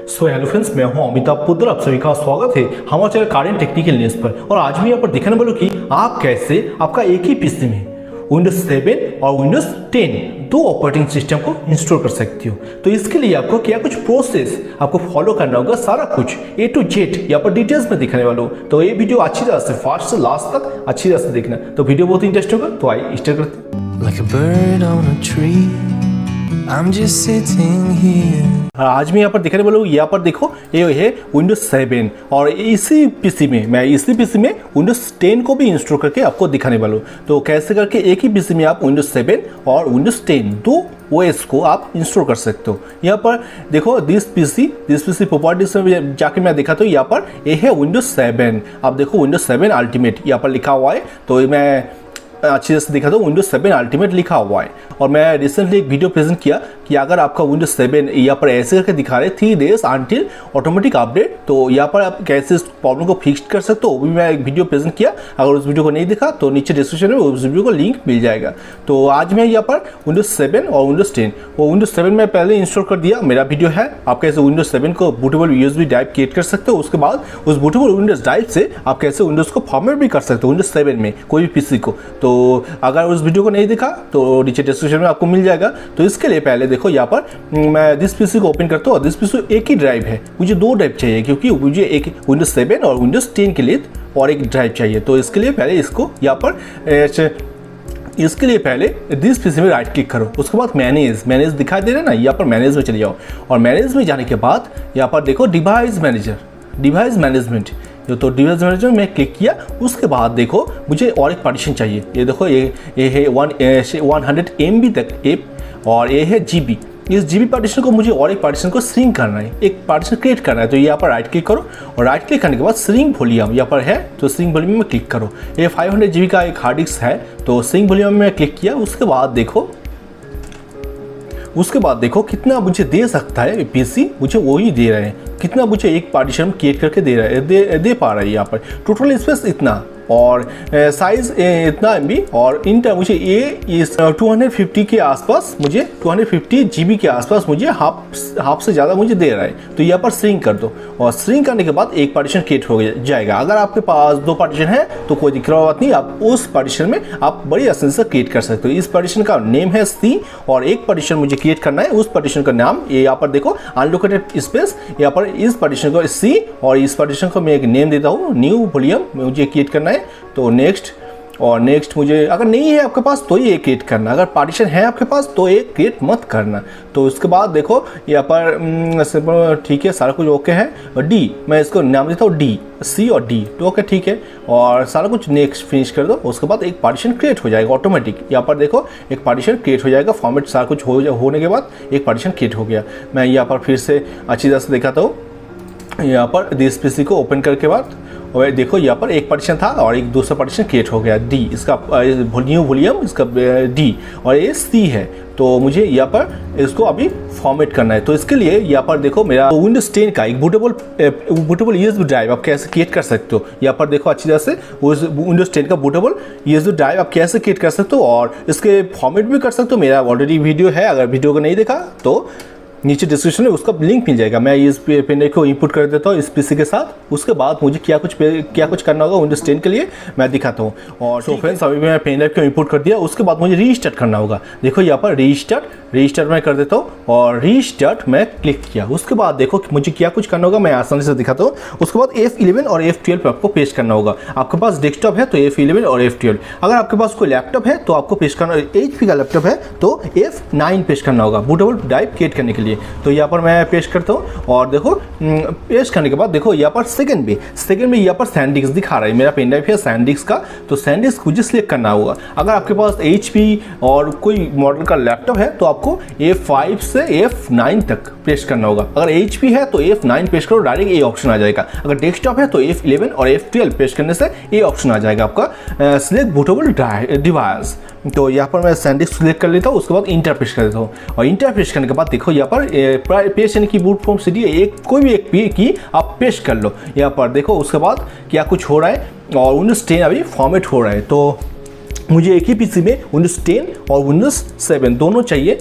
So hello friends, मैं हूं अमिताभ पुत्र। आप सभी का स्वागत है हमारे चैनल करेंट टेक्निकल न्यूज़ पर। और आज मैं यहाँ पर दिखाने वाला हूं कि आप कैसे आपका एक ही पीसी में विंडोज 7 और विंडोज 10 दो ऑपरेटिंग सिस्टम को इंस्टॉल कर सकते हो। तो इसके लिए आपको क्या कुछ प्रोसेस आपको फॉलो करना होगा, सारा कुछ A to Z यहाँ पर डिटेल्स में दिखाने वाला हूँ। तो ये वीडियो अच्छी तरह से फर्स्ट से लास्ट तक अच्छी तरह से देखना। तो वीडियो बहुत इंटरेस्टिंग होगा, तो आइए स्टार्ट करते हैं। Like a bird on a tree, I'm just sitting here. आज मैं यहाँ पर दिखाने वाला हूँ, यहाँ पर देखो ये है विंडोज 7 और इसी पीसी में विंडोज 10 को भी इंस्टॉल करके आपको दिखाने वाला हूँ। तो कैसे करके एक ही पीसी में आप विंडोज 7 और विंडोज 10 दो ओएस को आप इंस्टॉल कर सकते हो। यहाँ पर देखो दिस पीसी प्रॉपर्टीज में जाके मैं दिखाता हूँ। यहाँ पर ये है विंडोज 7, आप देखो विंडोज 7 अल्टीमेट यहाँ पर लिखा हुआ है। तो मैं अच्छी तरह से दिखा दो, विंडोज 7 अल्टीमेट लिखा हुआ है। और मैं रिसेंटली एक वीडियो प्रेजेंट किया कि अगर आपका विंडोज 7 यहाँ पर ऐसे करके दिखा रहे 3 days अंटिल ऑटोमेटिक अपडेट, तो यहाँ पर आप कैसे इस प्रॉब्लम को फिक्स कर सकते हो, वो भी मैं एक वीडियो प्रेजेंट किया। अगर उस वीडियो को नहीं देखा तो नीचे डिस्क्रिप्शन में उस वीडियो को लिंक मिल जाएगा। तो आज मैं यहाँ पर विंडोज 7 और विंडोज 10 वो विंडोज 7 में पहले इंस्टॉल कर दिया, मेरा वीडियो है। आप कैसे विंडोज 7 को बूटेबल USB ड्राइव क्रिएट कर सकते हो, उसके बाद उस बूटेबल विंडोज ड्राइव से आप कैसे विंडोज को फॉर्मेट भी कर सकते हो विंडोज 7 में कोई भी पीसी को। तो अगर उस वीडियो को नहीं देखा तो नीचे डिस्क्रिप्शन में आपको मिल जाएगा। तो इसके लिए पहले देखो यहाँ पर मैं दिस पीसी को ओपन करता हूँ। और दिस पीसी एक ही ड्राइव है, मुझे 2 ड्राइव चाहिए क्योंकि मुझे एक विंडोज 7 और विंडोज 10 के लिए और एक ड्राइव चाहिए। तो इसके लिए पहले इसको यहाँ पर इसके लिए पहले दिस पीसी में राइट क्लिक करो, उसके बाद मैनेज दिखाई दे रहा है ना, यहाँ पर मैनेज में चले जाओ। और मैनेज में जाने के बाद यहाँ पर देखो डिवाइस मैनेजमेंट, तो डिवाइस मैनेजर में क्लिक किया। उसके बाद देखो मुझे और एक पार्टीशन चाहिए। ये देखो ये है 100 MB तक ऐप, और ये है GB। इस GB पार्टीशन को मुझे और एक पार्टीशन को श्रिंक करना है, एक पार्टीशन क्रिएट करना है। तो यहाँ पर राइट क्लिक करो और राइट क्लिक करने के बाद श्रिंक वॉल्यूम यहाँ पर है, तो श्रिंक वॉल्यूम में क्लिक करो। ये 500 GB का एक हार्ड डिस्क है, तो श्रिंक वॉल्यूम में क्लिक किया। उसके बाद देखो कितना मुझे दे सकता है पीसी, मुझे वही दे रहे हैं। कितना मुझे एक पार्टीशन क्रिएट करके दे रहा है, दे पा रहा है। यहाँ पर टोटल स्पेस इतना और साइज इतना MB, और इंटर मुझे ये इस 250 के आसपास, मुझे 250 GB के आसपास मुझे हाफ से ज़्यादा मुझे दे रहा है। तो यहाँ पर श्रिंक कर दो, और श्रिंक करने के बाद एक पार्टीशन क्रिएट हो जाएगा। अगर आपके पास 2 पार्टीशन है तो कोई दिक्कत बात नहीं, आप उस पार्टीशन में आप बड़ी आसानी से क्रिएट कर सकते हो। इस पार्टीशन का नेम है C, और एक पार्टीशन मुझे क्रिएट करना है, उस पार्टीशन का नाम ये यहाँ पर देखो अनलोकेटेड स्पेस। यहाँ पर इस पार्टीशन को C और इस पार्टीशन को मैं एक नेम देता हूँ न्यू वॉल्यूम, मुझे क्रिएट करना है। तो नेक्स्ट मुझे, अगर नहीं है आपके पास तो ये क्रिएट करना, अगर पार्टीशन है आपके पास तो ये क्रिएट मत करना। तो उसके बाद देखो यहाँ पर ठीक है, सारा कुछ ओके है। और D मैं इसको नाम देता हूँ D, C और D, तो ओके ठीक है। और सारा कुछ नेक्स्ट फिनिश कर दो। उसके बाद एक पार्टीशन क्रिएट हो जाएगा ऑटोमेटिक। यहाँ पर देखो एक पार्टीशन क्रिएट हो जाएगा, फॉर्मेट सारा कुछ होने के बाद एक पार्टीशन क्रिएट हो गया। मैं यहाँ पर फिर से अच्छी तरह से दिखाता हूँ। यहाँ पर दिस पीसी को ओपन करके बाद और देखो यहाँ पर एक पार्टीशन था और एक दूसरा पार्टीशन क्रिएट हो गया D, इसका न्यू वॉल्यूम इसका D, और ये C है। तो मुझे यहाँ पर इसको अभी फॉर्मेट करना है। तो इसके लिए यहाँ पर देखो मेरा विंडोज 10 का एक बूटेबल USB ड्राइव आप कैसे क्रिएट कर सकते हो। यहाँ पर देखो अच्छी तरह से उस विंडोज 10 का बूटेबल USB ड्राइव आप कैसे क्रिएट कर सकते हो और इसके फॉर्मेट भी कर सकते हो। मेरा ऑलरेडी वीडियो है, अगर वीडियो को नहीं देखा तो नीचे डिस्क्रिप्शन में उसका लिंक मिल जाएगा। मैं इस पेन ड्राइव को इंपोर्ट कर देता हूँ इस पीसी के साथ। उसके बाद मुझे क्या कुछ करना होगा विंडोज 10 के लिए मैं दिखाता हूँ। और तो फ्रेंड्स अभी मैं पेन ड्राइव को इंपोर्ट कर दिया। उसके बाद मुझे रीस्टार्ट करना होगा। देखो यहाँ पर रीस्टार्ट मैं कर देता हूँ, और रीस्टार्ट मैं क्लिक किया। उसके बाद देखो मुझे क्या कुछ करना होगा, मैं आसानी से दिखाता हूँ। उसके बाद F11 और F12 आपको पेस्ट करना होगा। आपके पास डेस्कटॉप है तो F11 और F12, अगर आपके पास कोई लैपटॉप है तो आपको पेस्ट करना, HP का लैपटॉप है तो F9 पेस्ट करना होगा बूटेबल ड्राइव क्रिएट करने के लिए। तो यहाँ पर मैं पेस्ट करता हूँ, और देखो पेस्ट करने के बाद देखो यहाँ पर सेकंड में यहाँ पर सैंडिस्क दिखा रहा है। मेरा पेन ड्राइव है सैंडिस्क का, तो सैंडिस्क मुझे सिलेक्ट करना होगा। अगर आपके पास HP और कोई मॉडल का लैपटॉप है तो आपको F5 से F9 तक पेस्ट करना होगा। अगर HP है तो F9 पेस्ट करो, डायरेक्ट ये ऑप्शन आ जाएगा। अगर डेस्कटॉप है तो F11 और F12 पेस्ट करने से ये ऑप्शन आ जाएगा आपका सिलेक्ट बूटेबल डिवाइस। तो यहाँ पर मैं सैंडिस्क सिलेक्ट कर लेता हूँ। उसके बाद इंटर पेस्ट कर देता हूँ, और इंटर पेस्ट करने के बाद देखो यहाँ पर पेस्ट यानी कि बूट फ्रॉम CD कोई भी एक की आप पेस्ट कर लो। यहाँ पर देखो उसके बाद क्या कुछ हो रहा है, और विंडोज 10 अभी फॉर्मेट हो रहा है। तो मुझे एक ही पीसी में विंडोज 10 और विंडोज 7 दोनों चाहिए।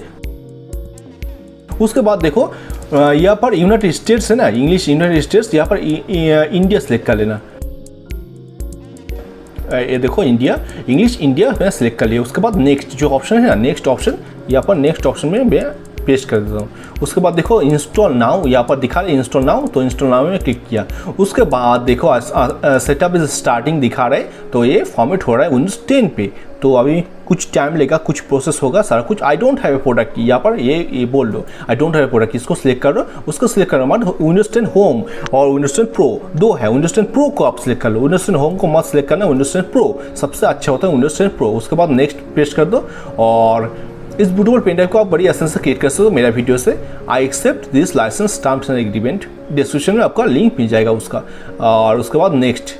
उसके बाद देखो यहाँ पर यूनाइटेड स्टेट्स है ना, इंग्लिश यूनाइटेड स्टेट्स, यहाँ पर इंडिया सेलेक्ट कर लेना। ये देखो इंडिया, इंग्लिश इंडिया मैं सेलेक्ट कर लिया। उसके बाद नेक्स्ट जो ऑप्शन है ना, नेक्स्ट ऑप्शन, यहाँ पर नेक्स्ट ऑप्शन में मैं पेस्ट कर देता हूँ। उसके बाद देखो इंस्टॉल नाउ, यहाँ पर दिखा रहा है इंस्टॉल नाउ, तो इंस्टॉल नाउ में क्लिक किया। उसके बाद देखो सेटअप इज स्टार्टिंग दिखा रहा है, तो ये फॉर्मेट हो रहा है विंडोज 10 पे। तो अभी कुछ टाइम लेगा, कुछ प्रोसेस होगा सारा कुछ। I don't have a product, यहाँ पर ये बोल दो I don't have a product, इसको सिलेक्ट कर लो। उसको सिलेक्ट करने के बाद विंडोज 10 होम और विंडोज 10 प्रो दो है, विंडोज 10 प्रो को आप सिलेक्ट कर लो। विंडोज 10 होम को मत सिलेक्ट करना, विंडोज 10 प्रो सबसे अच्छा होता है, विंडोज 10 प्रो। उसके बाद नेक्स्ट पेस्ट कर दो और इस बूटेबल पेन ड्राइव को आप बड़ी आसानी से क्रिएट कर सकते हो मेरा वीडियो से। I accept this licence terms and agreement, description में आपका लिंक मिल जाएगा उसका। और उसके बाद नेक्स्ट,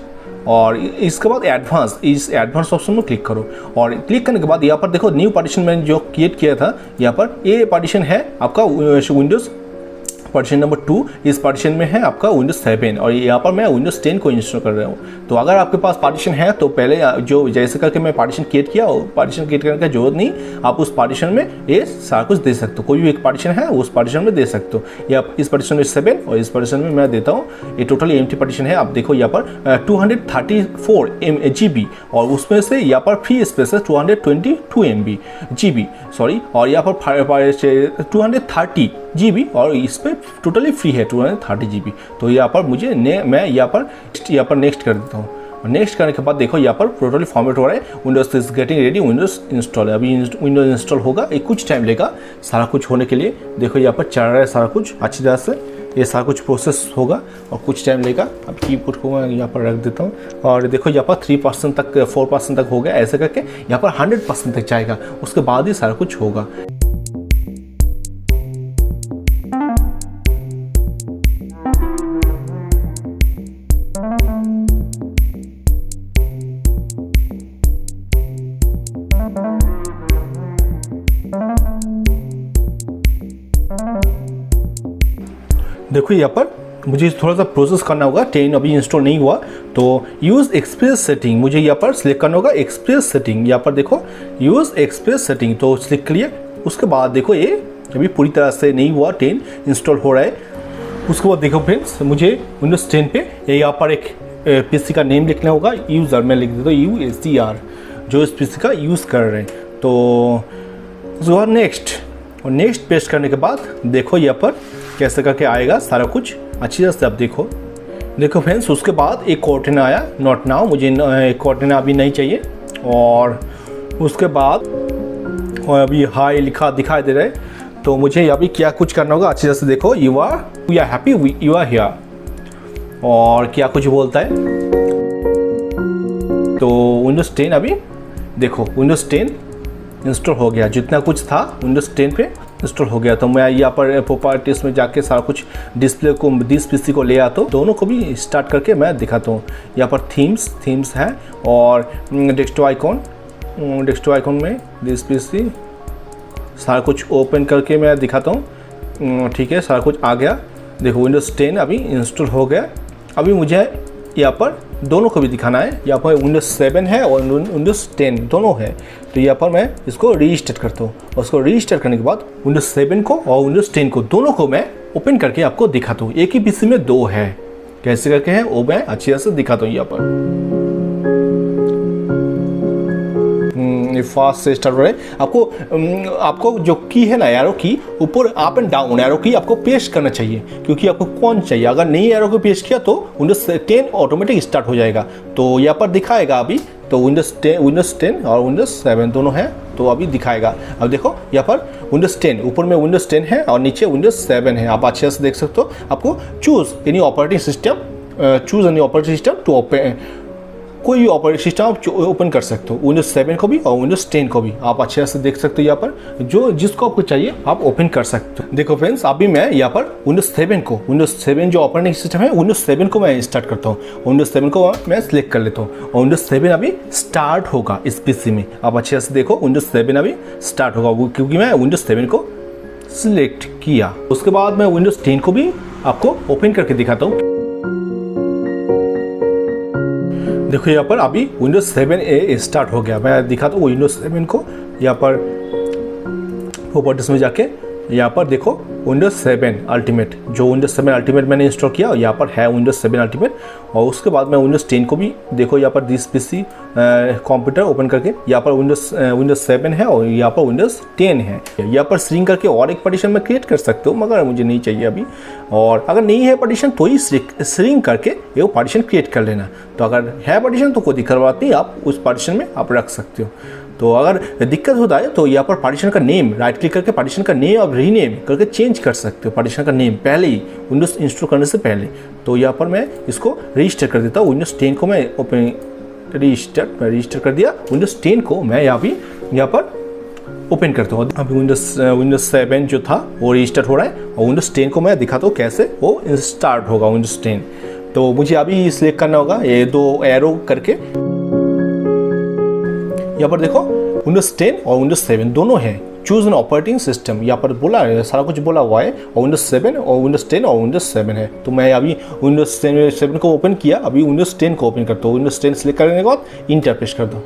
और इसके बाद एडवांस, इस एडवांस ऑप्शन में क्लिक करो। और क्लिक करने के बाद यहाँ पर देखो न्यू पार्टीशन मैंने जो क्रिएट किया था, यहाँ पर ये पार्टीशन है आपका विंडोज़ पार्टीशन नंबर 2, इस पार्टीशन में है आपका विंडोज 7 और यहाँ पर मैं विंडोज 10 को इंस्टॉल कर रहा हूँ। तो अगर आपके पास पार्टीशन है तो पहले जो जैसे करके मैं पार्टीशन क्रिएट किया, पार्टीशन क्रिएट करने की जरूरत नहीं, आप उस पार्टीशन में ये सारा कुछ दे सकते हो। कोई भी एक पार्टीशन है उस पार्टीशन में दे सकते हो। या इस पार्टीशन में 7 और इस पार्टीशन में मैं देता हूँ, ये टोटली एम्प्टी पार्टीशन है। आप देखो यहाँ पर 234 GB और उसमें से यहाँ पर फ्री स्पेस है 222 MB GB सॉरी, और यहाँ पर 230 GB और इस पर टोटली फ्री है 230 GB। तो यहाँ पर मुझे मैं यहाँ पर नेक्स्ट कर देता हूँ। नेक्स्ट करने के बाद देखो यहाँ पर टोटली फॉर्मेट हो रहा है, Windows is getting ready, Windows install है। अभी विंडोज इंस्टॉल होगा, एक कुछ टाइम लेगा सारा कुछ होने के लिए। देखो यहाँ पर चल रहा है सारा कुछ अच्छी तरह से, ये सारा कुछ प्रोसेस होगा और कुछ टाइम लेगा। अब कीबोर्ड को मैं यहाँ पर रख देता हूँ और देखो यहाँ पर 3% तक 4% तक हो गया, ऐसे करके यहाँ पर 100% तक जाएगा, उसके बाद ही सारा कुछ होगा। देखो यहाँ पर मुझे थोड़ा सा प्रोसेस करना होगा, 10 अभी इंस्टॉल नहीं हुआ, तो यूज़ एक्सप्रेस सेटिंग मुझे यहाँ पर सिलेक्ट करना होगा। एक्सप्रेस सेटिंग यहाँ पर देखो यूज़ एक्सप्रेस सेटिंग, तो सिलेक्ट करिए। उसके बाद देखो ये अभी पूरी तरह से नहीं हुआ, 10 इंस्टॉल हो रहा है। उसके बाद देखो फ्रेंड्स, मुझे विंडोज 10 पे यहाँ पर एक पीसी का नेम लिखना होगा, यूज़र मैं लिख देता हूँ USER, जो इस पीसी का यूज़ कर रहे हैं। तो उसके बाद नेक्स्ट पेस्ट करने के बाद देखो यहाँ पर कैसे करके आएगा सारा कुछ अच्छी तरह से आप देखो फ्रेंड्स। उसके बाद एक कोर्टेना आया, नॉट नाउ, मुझे कोर्टेना अभी नहीं चाहिए। और उसके बाद और अभी हाई लिखा दिखाई दे रहा है, तो मुझे अभी क्या कुछ करना होगा अच्छी तरह से देखो। You are happy you are here, और क्या कुछ बोलता है। तो विंडोज 10 अभी देखो विंडोज 10 इंस्टॉल हो गया, जितना कुछ था विंडोज 10 पे इंस्टॉल हो गया। तो मैं यहाँ पर प्रॉपर्टीज में जाके सारा कुछ डिस्प्ले को दिस पीसी को ले आता हूँ, दोनों को भी स्टार्ट करके मैं दिखाता हूँ। यहाँ पर थीम्स है और डेस्कटॉप आइकॉन में दिस पीसी सारा कुछ ओपन करके मैं दिखाता हूँ। ठीक है, सारा कुछ आ गया। देखो विंडोज 10 अभी इंस्टॉल हो गया। अभी मुझे यहाँ पर दोनों को भी दिखाना है। यहाँ पर विंडोज 7 है और विंडोज 10 दोनों है। तो यहाँ पर मैं इसको रीस्टार्ट करता हूँ, और उसको रीस्टार्ट करने के बाद विंडोज 7 को और विंडोज 10 को दोनों को मैं ओपन करके आपको दिखाता हूँ। एक ही पीसी में दो है, कैसे करके है वो मैं अच्छी तरह से दिखाता हूँ। यहाँ पर फास्ट से स्टार्ट हो रहा है। आपको जो की है ना, एरो की ऊपर अप एंड डाउन एरो की आपको पेस्ट करना चाहिए, क्योंकि आपको कौन चाहिए। अगर नहीं एरो को पेस्ट किया तो विंडोज 10 ऑटोमेटिक स्टार्ट हो जाएगा। तो यहाँ पर दिखाएगा अभी, तो विंडोज 10 और विंडोज 7 दोनों है, तो अभी दिखाएगा। अब देखो यहाँ पर विंडोज 10 ऊपर में विंडोज 10 है और नीचे विंडोज 7 है। आप अच्छे से देख सकते हो। आपको choose any operating system to open, कोई भी ऑपरेटिंग सिस्टम आप ओपन कर सकते हो, विंडोज 7 को भी और विंडोज 10 को भी। आप अच्छे से देख सकते हो। यहाँ पर जो जिसको आपको चाहिए आप ओपन कर सकते हो। देखो फ्रेंड्स, अभी मैं यहाँ पर विंडोज 7 जो ऑपरेटिंग सिस्टम है विंडोज 7 को मैं स्टार्ट करता हूँ। विंडोज 7 को मैं सिलेक्ट कर लेता हूँ और विंडोज 7 अभी स्टार्ट होगा इस पीसी में। आप अच्छे से देखो, विंडोज 7 अभी स्टार्ट होगा, क्योंकि मैं विंडोज 7 को सिलेक्ट किया। उसके बाद मैं विंडोज 10 को भी आपको ओपन करके दिखाता हूँ। देखो यहाँ पर अभी विंडोज 7 स्टार्ट हो गया। मैं दिखाता हूँ विंडोज 7 को। यहाँ पर प्रॉपर्टीज में जाके यहाँ पर देखो विंडोज़ 7 अल्टीमेट, जो विंडोज़ 7 अल्टीमेट मैंने इंस्टॉल किया यहाँ पर है विंडोज़ 7 अल्टीमेट। और उसके बाद मैं विंडोज़ 10 को भी देखो यहाँ पर दिस पीसी कंप्यूटर ओपन करके यहाँ पर विंडोज़ 7 है और यहाँ पर विंडोज़ 10 है। यहाँ पर श्रिंक करके और एक पार्टीशन में क्रिएट कर सकते हो, मगर मुझे नहीं चाहिए अभी। और अगर नहीं है पार्टीशन तो ही श्रिंक करके ये पार्टीशन क्रिएट कर लेना। तो अगर है पार्टीशन तो कोई दिक्कत बात नहीं, आप उस पार्टीशन में आप रख सकते हो। तो अगर दिक्कत होता है तो यहाँ पर पार्टीशन का नेम राइट क्लिक करके पार्टीशन का नेम और रीनेम करके चेंज कर सकते हो। पार्टीशन का नेम पहले ही विंडोज़ इंस्टॉल करने से पहले। तो यहाँ पर मैं इसको रजिस्टर कर देता हूँ। विंडोज़ 10 को मैं ओपन रजिस्टर कर दिया। विंडोज़ 10 को मैं यहाँ पर ओपन करता हूँ। अभी विंडोज़ 7 जो था वो रजिस्टर हो रहा है और विंडोज़ 10 को मैं दिखाता हूँ कैसे वो स्टार्ट होगा विंडोज़ 10। तो मुझे अभी सिलेक्ट करना होगा ये 2 एरो करके। यहाँ पर देखो विंडोज़ 10 और विंडोज़ 7 दोनों हैं। चूज एन ऑपरेटिंग सिस्टम यहाँ पर बोला है, सारा कुछ बोला हुआ है। और विंडोज़ 7 और विंडोज़ 10 और विंडोज़ 7 है। तो मैं अभी विंडोज़ 7 को ओपन किया, अभी विंडोज़ 10 को ओपन करता हूँ। विंडोज़ 10 सेलेक्ट करने के बाद इंटर प्रेस कर दो,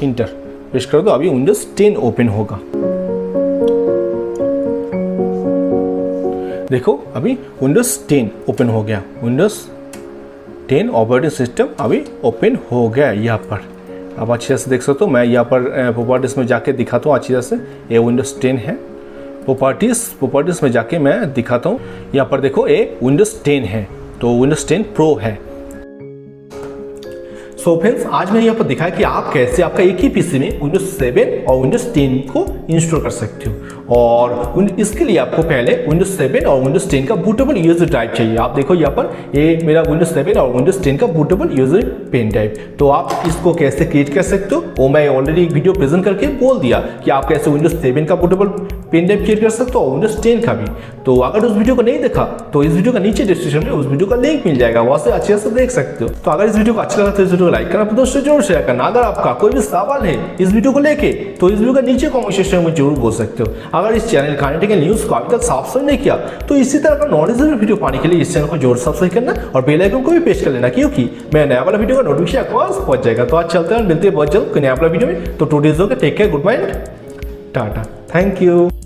इंटर प्रेस कर दो। अभी विंडोज़ 10 ओपन होगा। देखो अभी विंडोज़ 10 ओपन हो गया। विंडोज़ 10 ऑपरेटिंग सिस्टम अभी ओपन हो गया यहाँ पर। अब अच्छी तरह से देख सकते हो। मैं यहाँ पर प्रॉपर्टीज़ में जाके दिखाता हूँ अच्छी तरह से। ये विंडोज़ 10 है। प्रॉपर्टीज़ में जाके मैं दिखाता हूँ। यहाँ पर देखो ये विंडोज़ 10 है, तो विंडोज़ 10 प्रो है। सो फ्रेंड्स, आज मैंने यहाँ पर दिखाया कि आप कैसे आपका एक ही पीसी में विंडोज़ 7 और विंडोज़ 10 को इंस्टॉल कर सकते हो। और इसके लिए आपको पहले विंडोज़ 7 और विंडोज़ 10 का बूटेबल यूजर ड्राइव चाहिए। आप देखो यहाँ पर ये मेरा विंडोज़ 7 और विंडोज़ 10 का बूटेबल यूजर पेन ड्राइव। तो आप इसको कैसे क्रिएट कर सकते हो वो मैं ऑलरेडी एक वीडियो प्रेजेंट करके बोल दिया कि आप कैसे विंडोज़ 7 का बूटेबल पेन ड्राइव क्रिएट कर सकते हो और विंडोज़ 10 का भी। तो अगर उस वीडियो को नहीं देखा तो इस वीडियो का नीचे डिस्क्रिप्शन में उस वीडियो का लिंक मिल जाएगा, वहाँ से अच्छे से देख सकते हो। तो अगर इस वीडियो को अच्छा लगा तो इस वीडियो को लाइक करना, दोस्तों जरूर शेयर करना। अगर आपका कोई भी सवाल है इस वीडियो को लेके तो इस वीडियो के नीचे कमेंट सेक्शन में जरूर बोल सकते हो। अगर इस चैनल काइनेटिक न्यूज़ को अभी तक सब्सक्राइब नहीं किया तो इसी तरह का नॉलेजेबल वीडियो पाने के लिए इस चैनल को जरूर सब्सक्राइब करना और बेल आइकन को भी प्रेस कर लेना, क्योंकि मैं नया वाला वीडियो का नोटिफिकेशन आपके पास पहुंच जाएगा। तो आज चलते हैं, मिलते हैं बहुत जल्द कोई नया वाला वीडियो में। तो today's take care, good bye, tata, thank you.